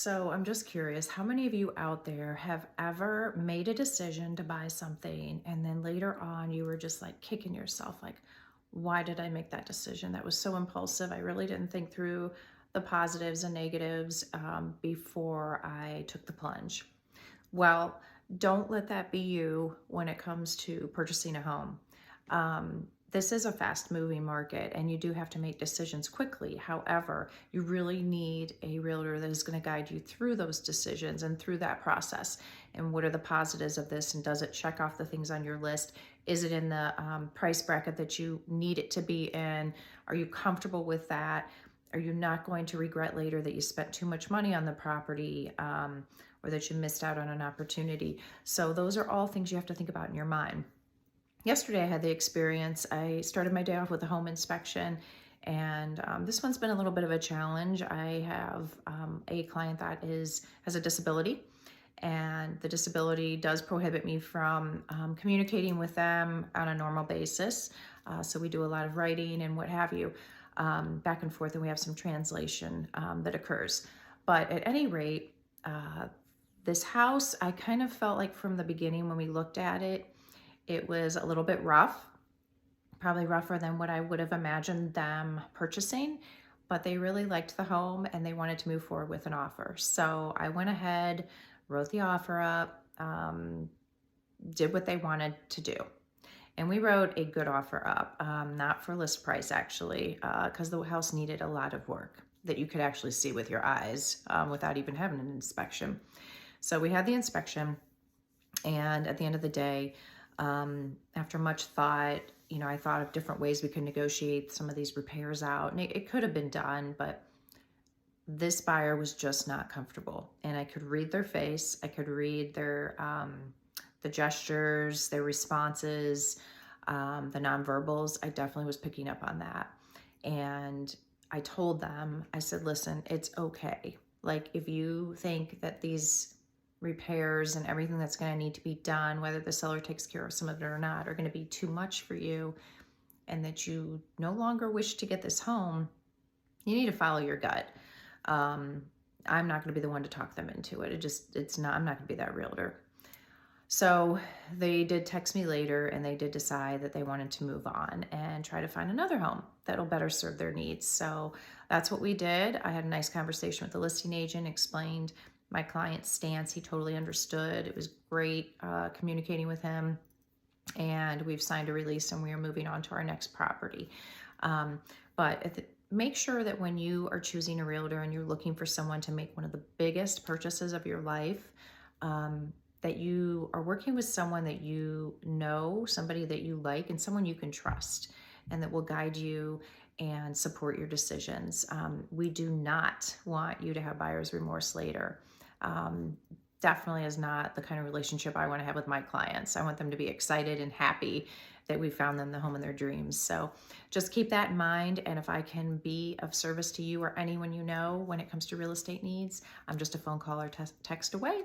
So I'm just curious, how many of you out there have ever made a decision to buy something and then later on you were just like kicking yourself, like, why did I make that decision? That was so impulsive. I really didn't think through the positives and negatives before I took the plunge. Well, don't let that be you when it comes to purchasing a home. This is a fast moving market and you do have to make decisions quickly. However, you really need a realtor that is going to guide you through those decisions and through that process. And what are the positives of this? And does it check off the things on your list? Is it in the price bracket that you need it to be in? Are you comfortable with that? Are you not going to regret later that you spent too much money on the property? Or that you missed out on an opportunity. So those are all things you have to think about in your mind. Yesterday I had the experience. I started my day off with a home inspection, and this one's been a little bit of a challenge. I have a client that has a disability, and the disability does prohibit me from communicating with them on a normal basis. So we do a lot of writing and what have you, back and forth, and we have some translation that occurs. But at any rate, this house, I kind of felt like from the beginning when we looked at it, it was a little bit rough, probably rougher than what I would have imagined them purchasing, but they really liked the home and they wanted to move forward with an offer. So I went ahead, wrote the offer up, did what they wanted to do. And we wrote a good offer up, not for list price actually, because the house needed a lot of work that you could actually see with your eyes without even having an inspection. So we had the inspection, and at the end of the day, after much thought, I thought of different ways we could negotiate some of these repairs out, and it could have been done, but this buyer was just not comfortable. And I could read their face. I could read their, the gestures, their responses, the nonverbals. I definitely was picking up on that. And I told them, I said, listen, it's okay. Like, if you think that these repairs and everything that's going to need to be done, whether the seller takes care of some of it or not, are going to be too much for you, and that you no longer wish to get this home, you need to follow your gut. I'm not going to be the one to talk them into it. I'm not going to be that realtor. So they did text me later, and they did decide that they wanted to move on and try to find another home that'll better serve their needs. So that's what we did. I had a nice conversation with the listing agent, explained my client's stance. He totally understood. It was great communicating with him, and we've signed a release and we are moving on to our next property. Make sure that when you are choosing a realtor and you're looking for someone to make one of the biggest purchases of your life, that you are working with someone that you know, somebody that you like, and someone you can trust, and that will guide you and support your decisions. We do not want you to have buyer's remorse later. Definitely is not the kind of relationship I want to have with my clients. I want them to be excited and happy that we found them the home in their dreams. So just keep that in mind. And if I can be of service to you or anyone you know when it comes to real estate needs, I'm just a phone call or text away.